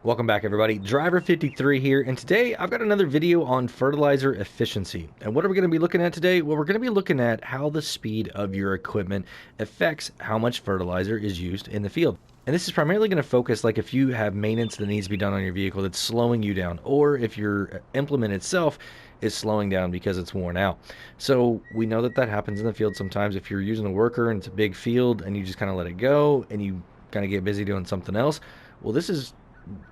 Welcome back, everybody. Driver 53 here, and today I've got another video on fertilizer efficiency. And what are we going to be looking at today? Well, we're going to be looking at how the speed of your equipment affects how much fertilizer is used in the field. And this is primarily going to focus like if you have maintenance that needs to be done on your vehicle that's slowing you down, or if your implement itself is slowing down because it's worn out. So we know that happens in the field sometimes. If you're using a worker and it's a big field and you just kind of let it go and you kind of get busy doing something else, well, this is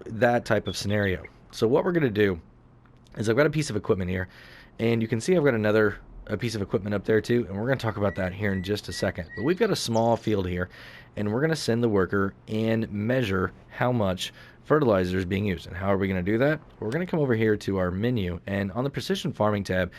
that type of scenario. So what we're going to do is I've got a piece of equipment here, and you can see I've got a piece of equipment up there too, and we're going to talk about that here in just a second. But we've got a small field here, and we're going to send the worker and measure how much fertilizer is being used. And how are we going to do that? We're going to come over here to our menu, and on the Precision Farming tab,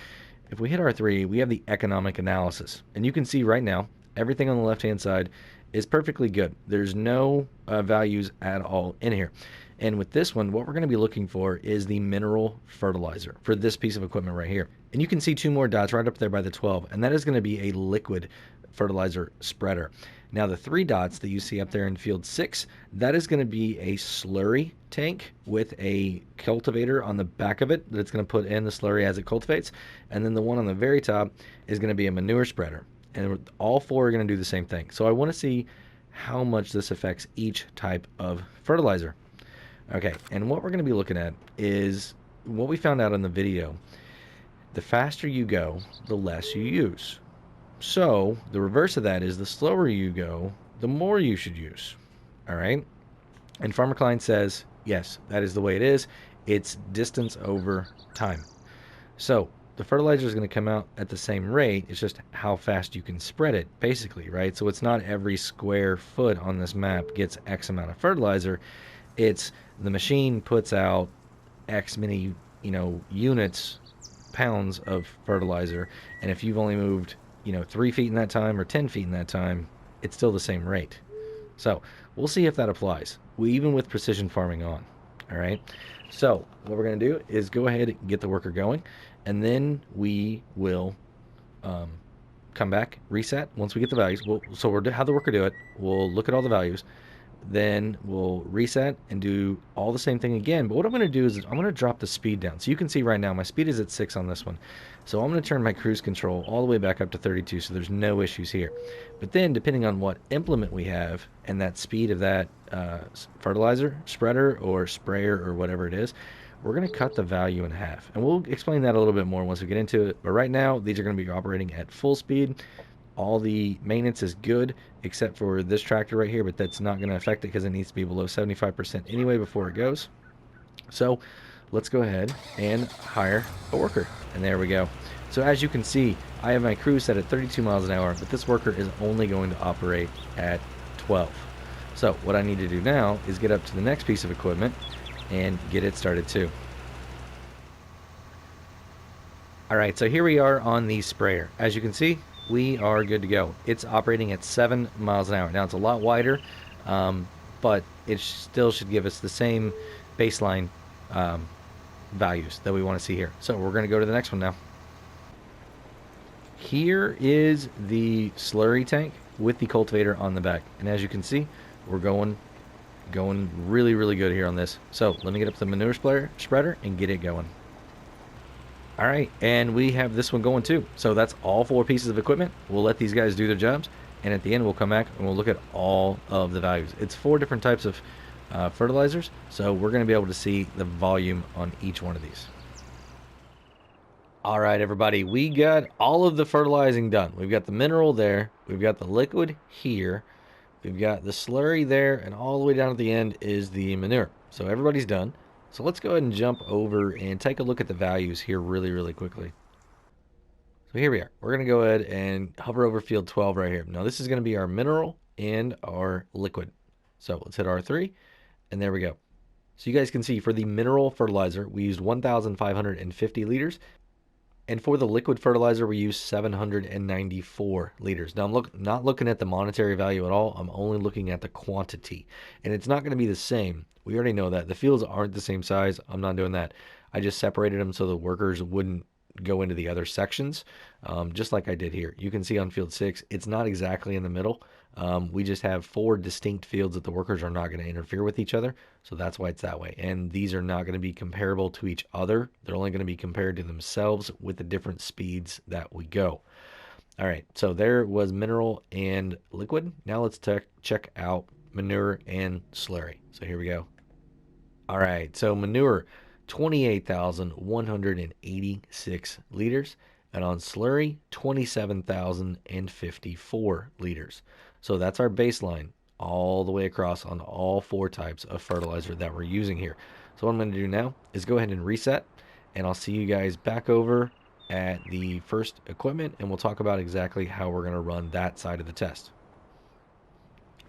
if we hit R3, we have the economic analysis. And you can see right now, everything on the left-hand side is perfectly good. There's no values at all in here. And with this one, what we're going to be looking for is the mineral fertilizer for this piece of equipment right here. And you can see two more dots right up there by the 12, and that is going to be a liquid fertilizer spreader. Now the three dots that you see up there in field 6, that is going to be a slurry tank with a cultivator on the back of it that it's going to put in the slurry as it cultivates. And then the one on the very top is going to be a manure spreader. And all four are going to do the same thing. So I want to see how much this affects each type of fertilizer. Okay, and what we're going to be looking at is what we found out in the video. The faster you go, the less you use. So the reverse of that is the slower you go, the more you should use. All right? And Farmer Klein says, yes, that is the way it is. It's distance over time. So the fertilizer is going to come out at the same rate. It's just how fast you can spread it, basically, right? So it's not every square foot on this map gets X amount of fertilizer. It's the machine puts out X many, units, pounds of fertilizer, and if you've only moved, 3 feet in that time or 10 feet in that time, it's still the same rate. So we'll see if that applies. Even with precision farming on. All right. So what we're going to do is go ahead and get the worker going, and then we will come back, reset once we get the values. So we'll have the worker do it. We'll look at all the values. Then we'll reset and do all the same thing again. But what I'm going to do is I'm going to drop the speed down. So you can see right now my speed is at 6 on this one. So I'm going to turn my cruise control all the way back up to 32, so there's no issues here. But then depending on what implement we have and that speed of that fertilizer spreader or sprayer or whatever it is, we're going to cut the value in half. And we'll explain that a little bit more once we get into it. But right now, these are going to be operating at full speed. All the maintenance is good except for this tractor right here, but that's not going to affect it because it needs to be below 75% anyway before it goes. So let's go ahead and hire a worker. And there we go. So as you can see, I have my cruise set at 32 miles an hour, but this worker is only going to operate at 12. So what I need to do now is get up to the next piece of equipment and get it started too. All right, so here we are on the sprayer. As you can see, we are good to go. It's operating at 7 miles an hour. Now it's a lot wider, but it still should give us the same baseline values that we want to see here. So we're going to go to the next one now. Here is the slurry tank with the cultivator on the back. And as you can see, we're going really, really good here on this. So let me get up the manure spreader and get it going. All right, and we have this one going too. So that's all 4 pieces of equipment. We'll let these guys do their jobs, and at the end we'll come back and we'll look at all of the values. It's 4 different types of fertilizers, so we're going to be able to see the volume on each one of these. All right, everybody, we got all of the fertilizing done. We've got the mineral there, we've got the liquid here, we've got the slurry there, and all the way down at the end is the manure. So everybody's done. So let's go ahead and jump over and take a look at the values here really, really quickly. So here we are. We're going to go ahead and hover over field 12 right here. Now this is going to be our mineral and our liquid. So let's hit R3, and there we go. So you guys can see for the mineral fertilizer, we used 1,550 liters. And for the liquid fertilizer, we used 794 liters. Now, I'm not looking at the monetary value at all. I'm only looking at the quantity. And it's not going to be the same. We already know that. The fields aren't the same size. I'm not doing that. I just separated them so the workers wouldn't go into the other sections, just like I did here. You can see on field 6, it's not exactly in the middle. We just have 4 distinct fields that the workers are not going to interfere with each other. So that's why it's that way. And these are not going to be comparable to each other. They're only going to be compared to themselves with the different speeds that we go. All right, so there was mineral and liquid. Now let's check out manure and slurry. So here we go. All right, so manure, 28,186 liters. And on slurry, 27,054 liters. So that's our baseline all the way across on all 4 types of fertilizer that we're using here. So what I'm going to do now is go ahead and reset, and I'll see you guys back over at the first equipment, and we'll talk about exactly how we're going to run that side of the test.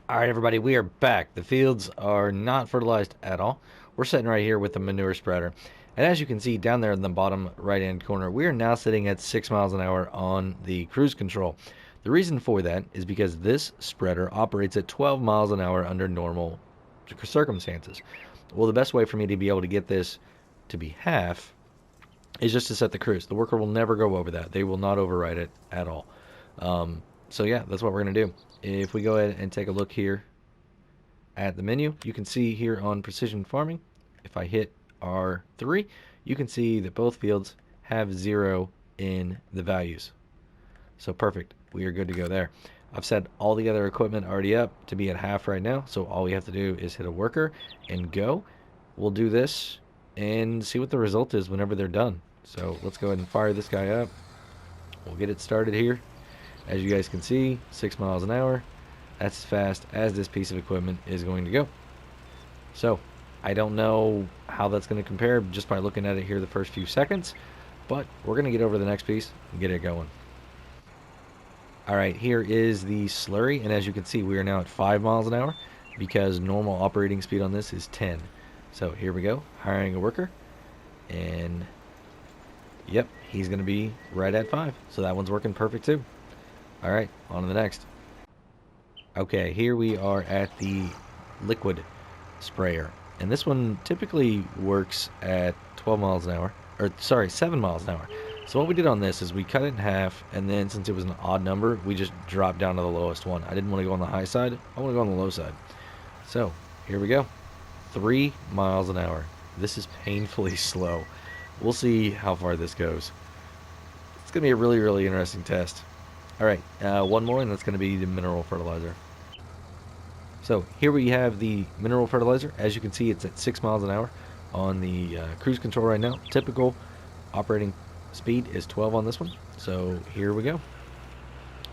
All right, everybody, we are back. The fields are not fertilized at all. We're sitting right here with the manure spreader. And as you can see down there in the bottom right-hand corner, we are now sitting at 6 miles an hour on the cruise control. The reason for that is because this spreader operates at 12 miles an hour under normal circumstances. Well, the best way for me to be able to get this to be half is just to set the cruise. The worker will never go over that. They will not override it at all. So yeah, that's what we're going to do. If we go ahead and take a look here at the menu, you can see here on precision farming, if I hit R3, you can see that both fields have 0 in the values. So perfect. We are good to go there. I've set all the other equipment already up to be at half right now. So all we have to do is hit a worker and go. We'll do this and see what the result is whenever they're done. So let's go ahead and fire this guy up. We'll get it started here. As you guys can see, 6 miles an hour. That's as fast as this piece of equipment is going to go. So I don't know how that's going to compare just by looking at it here the first few seconds, but we're going to get over the next piece and get it going. All right, here is the slurry, and as you can see, we are now at 5 miles an hour because normal operating speed on this is 10. So here we go, hiring a worker, and yep, he's going to be right at 5. So that one's working perfect too. All right, on to the next. Okay, here we are at the liquid sprayer. And this one typically works at 12 miles an hour, or sorry, 7 miles an hour. So what we did on this is we cut it in half, and then since it was an odd number, we just dropped down to the lowest one. I didn't want to go on the high side, I want to go on the low side. So here we go, 3 miles an hour. This is painfully slow. We'll see how far this goes. It's going to be a really, really interesting test. All right, one more, and that's going to be the mineral fertilizer. So here we have the mineral fertilizer. As you can see, it's at 6 miles an hour on the cruise control right now. Typical operating speed is 12 on this one. So here we go.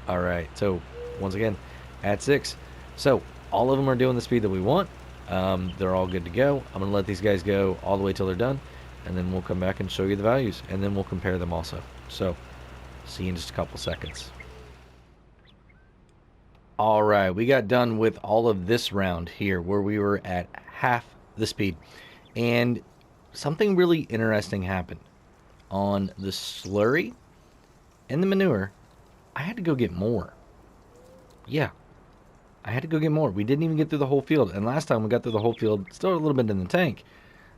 All right, so once again, at 6. So all of them are doing the speed that we want. They're all good to go. I'm going to let these guys go all the way till they're done, and then we'll come back and show you the values, and then we'll compare them also. So see you in just a couple seconds. All right, we got done with all of this round here where we were at half the speed. And something really interesting happened. On the slurry and the manure, I had to go get more. Yeah, I had to go get more. We didn't even get through the whole field. And last time we got through the whole field, still a little bit in the tank.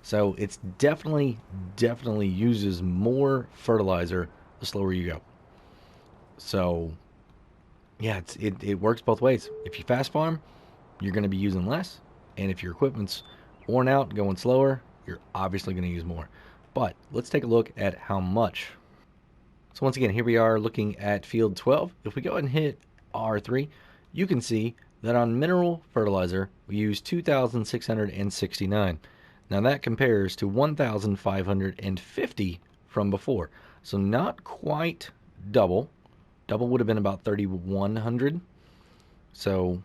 So it's definitely uses more fertilizer the slower you go. So yeah, it works both ways. If you fast farm, you're going to be using less. And if your equipment's worn out, going slower, you're obviously going to use more. But let's take a look at how much. So once again, here we are looking at field 12. If we go ahead and hit R3, you can see that on mineral fertilizer, we use 2,669. Now that compares to 1,550 from before. So not quite double. Double would have been about 3,100. So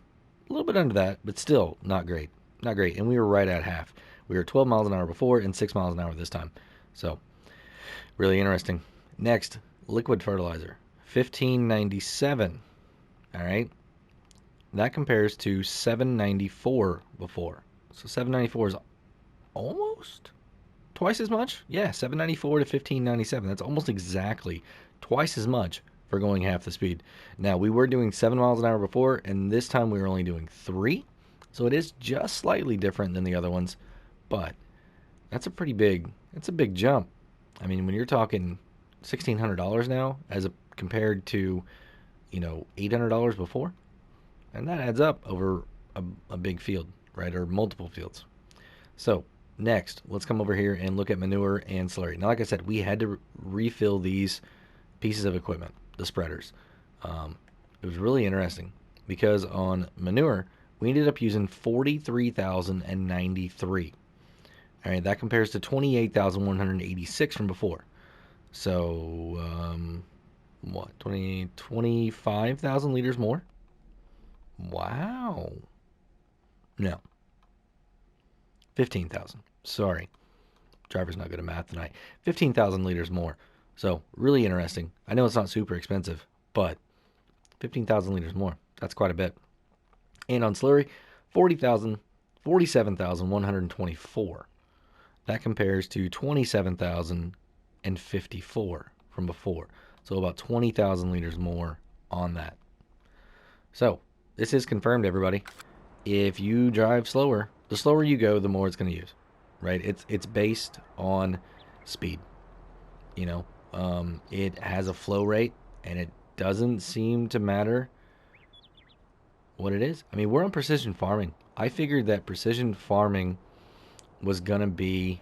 a little bit under that, but still not great. Not great. And we were right at half. We were 12 miles an hour before and 6 miles an hour this time. So really interesting. Next, liquid fertilizer, 1597. All right. That compares to 794 before. So 794 is almost twice as much. Yeah, 794 to 1597. That's almost exactly twice as much for going half the speed. Now, we were doing 7 miles an hour before, and this time we were only doing 3. So it is just slightly different than the other ones, but that's a big jump. I mean, when you're talking $1,600 now compared to, $800 before, And that adds up over a big field, right? Or multiple fields. So next, let's come over here and look at manure and slurry. Now, like I said, we had to refill these pieces of equipment, the spreaders. It was really interesting because on manure, we ended up using 43,093. All right, that compares to 28,186 from before. So, what, 25,000 liters more? Wow. No, 15,000. Sorry. Driver's not good at math tonight. 15,000 liters more. So, really interesting. I know it's not super expensive, but 15,000 liters more. That's quite a bit. And on slurry, 47,124. That compares to 27,054 from before. So about 20,000 liters more on that. So this is confirmed, everybody. If you drive slower, the slower you go, the more it's going to use, right? It's based on speed. You know, it has a flow rate, and it doesn't seem to matter what it is. I mean, we're on precision farming. I figured that precision farming was going to be,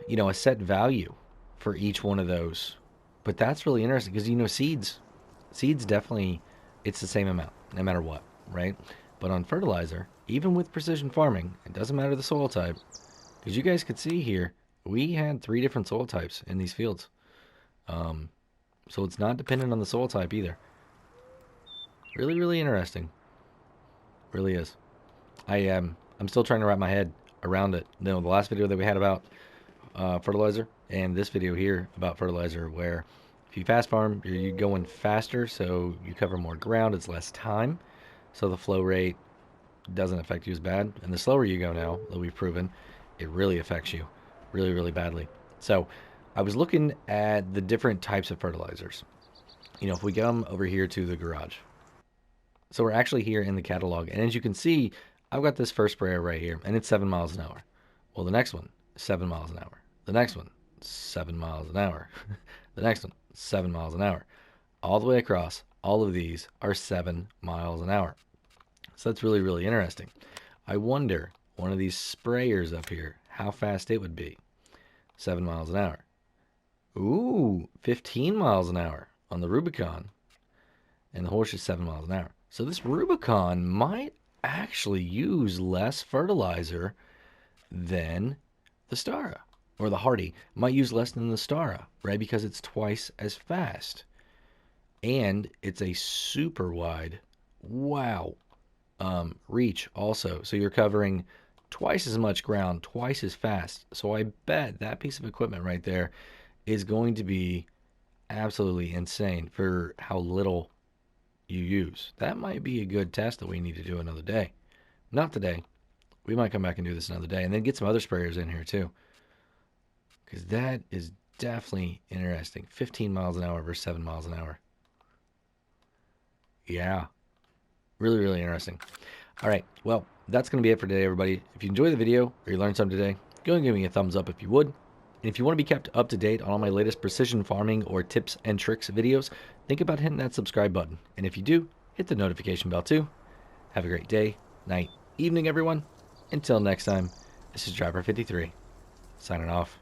you know, a set value for each one of those. But that's really interesting because, you know, seeds definitely, it's the same amount no matter what, right? But on fertilizer, even with precision farming, it doesn't matter the soil type, because you guys could see here, we had 3 different soil types in these fields. So it's not dependent on the soil type either. Really, really interesting. Really is. I'm still trying to wrap my head around it. You know, the last video that we had about fertilizer, and this video here about fertilizer, where if you fast farm, you're going faster, so you cover more ground, it's less time, so the flow rate doesn't affect you as bad. And the slower you go now, that we've proven, it really affects you really, really badly. So I was looking at the different types of fertilizers. You know, if we come over here to the garage, so we're actually here in the catalog, and as you can see, I've got this first sprayer right here, and it's 7 miles an hour. Well, the next one, 7 miles an hour. The next one, 7 miles an hour. The next one, 7 miles an hour. All the way across, all of these are 7 miles an hour. So that's really, really interesting. I wonder, one of these sprayers up here, how fast it would be. 7 miles an hour. Ooh, 15 miles an hour on the Rubicon. And the horse is 7 miles an hour. So this Rubicon might actually use less fertilizer than the Stara. Or the Hardy might use less than the Stara, right? Because it's twice as fast. And it's a super wide, wow, reach also. So you're covering twice as much ground, twice as fast. So I bet that piece of equipment right there is going to be absolutely insane for how little you use. That might be a good test that we need to do another day. Not today. We might come back and do this another day, and then get some other sprayers in here too, because that is definitely interesting. 15 miles an hour versus 7 miles an hour. Yeah, really, really interesting. All right, well, that's going to be it for today, everybody. If you enjoyed the video or you learned something today, go and give me a thumbs up if you would. And if you want to be kept up to date on all my latest precision farming or tips and tricks videos, think about hitting that subscribe button. And if you do, hit the notification bell too. Have a great day, night, evening, everyone. Until next time, this is Driver 53, signing off.